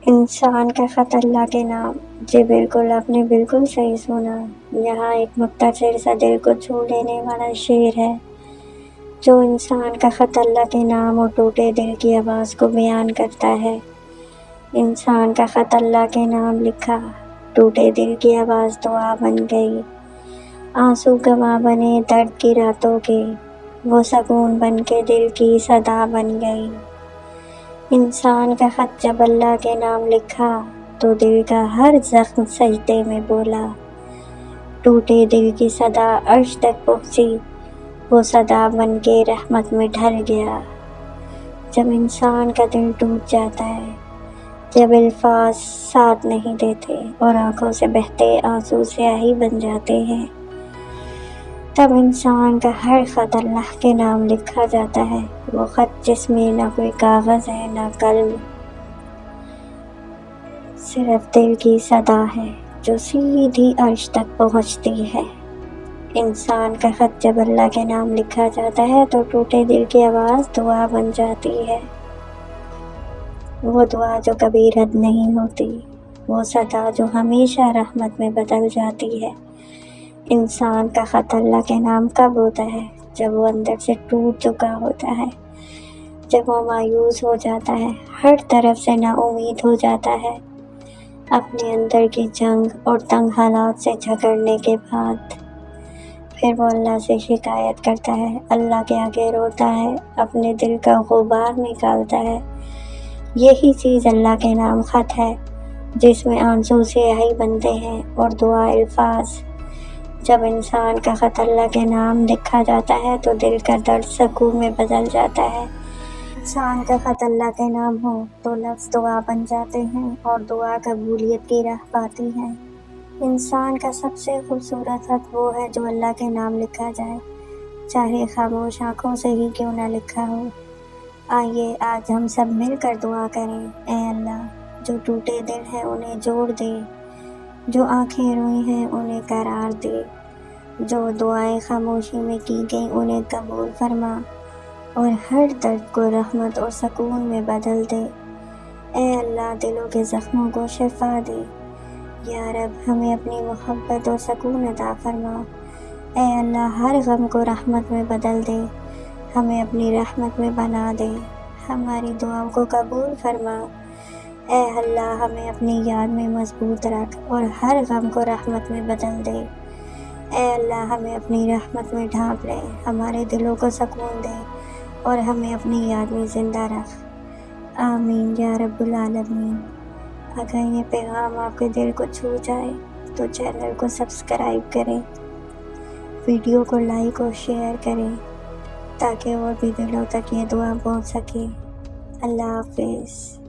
انسان کا خط اللہ کے نام۔ جی بالکل، آپ نے بالکل صحیح سنا۔ یہاں ایک مختصر سا دل کو چھو لینے والا شعر ہے جو انسان کا خط اللہ کے نام اور ٹوٹے دل کی آواز کو بیان کرتا ہے۔ انسان کا خط اللہ کے نام لکھا، ٹوٹے دل کی آواز دعا بن گئی، آنسو گواہ بنے درد کی راتوں کے، وہ سکون بن کے دل کی صدا بن گئی۔ انسان کا خط جب اللہ کے نام لکھا تو دل کا ہر زخم سجدے میں بولا، ٹوٹے دل کی صدا عرش تک پہنچی، وہ صدا بن کے رحمت میں ڈھل گیا۔ جب انسان کا دل ٹوٹ جاتا ہے، جب الفاظ ساتھ نہیں دیتے اور آنکھوں سے بہتے آنسو سیاہی بن جاتے ہیں، تب انسان کا ہر خط اللہ کے نام لکھا جاتا ہے۔ وہ خط جس میں نہ کوئی کاغذ ہے نہ قلم، صرف دل کی صدا ہے جو سیدھی عرش تک پہنچتی ہے۔ انسان کا خط جب اللہ کے نام لکھا جاتا ہے تو ٹوٹے دل کی آواز دعا بن جاتی ہے۔ وہ دعا جو کبھی رد نہیں ہوتی، وہ صدا جو ہمیشہ رحمت میں بدل جاتی ہے۔ انسان کا خط اللہ کے نام کب ہوتا ہے؟ جب وہ اندر سے ٹوٹ چکا ہوتا ہے، جب وہ مایوس ہو جاتا ہے، ہر طرف سے نا امید ہو جاتا ہے، اپنے اندر کی جنگ اور تنگ حالات سے جھگڑنے کے بعد پھر وہ اللہ سے شکایت کرتا ہے، اللہ کے آگے روتا ہے، اپنے دل کا غبار نکالتا ہے۔ یہی چیز اللہ کے نام خط ہے جس میں آنسو سیاہی بنتے ہیں اور دعا الفاظ۔ جب انسان کا خط اللہ کے نام لکھا جاتا ہے تو دل کا درد سکون میں بدل جاتا ہے۔ انسان کا خط اللہ کے نام ہو تو لفظ دعا بن جاتے ہیں اور دعا قبولیت کی راہ پاتی ہے۔ انسان کا سب سے خوبصورت خط وہ ہے جو اللہ کے نام لکھا جائے، چاہے خاموش آنکھوں سے ہی کیوں نہ لکھا ہو۔ آئیے آج ہم سب مل کر دعا کریں، اے اللہ جو ٹوٹے دل ہیں انہیں جوڑ دے، جو آنکھیں روئی ہیں انہیں قرار دے، جو دعائیں خاموشی میں کی گئیں انہیں قبول فرما اور ہر درد کو رحمت اور سکون میں بدل دے۔ اے اللہ دلوں کے زخموں کو شفا دے، یا رب ہمیں اپنی محبت اور سکون عطا فرما۔ اے اللہ ہر غم کو رحمت میں بدل دے، ہمیں اپنی رحمت میں بنا دے، ہماری دعاؤں کو قبول فرما۔ اے اللہ ہمیں اپنی یاد میں مضبوط رکھ اور ہر غم کو رحمت میں بدل دے۔ اے اللہ ہمیں اپنی رحمت میں ڈھانپ لے، ہمارے دلوں کو سکون دے اور ہمیں اپنی یاد میں زندہ رکھ۔ آمین یا رب العالمین۔ اگر یہ پیغام آپ کے دل کو چھو جائے تو چینل کو سبسکرائب کریں، ویڈیو کو لائک اور شیئر کریں تاکہ اور بھی دلوں تک یہ دعا پہنچ سکے۔ اللہ حافظ۔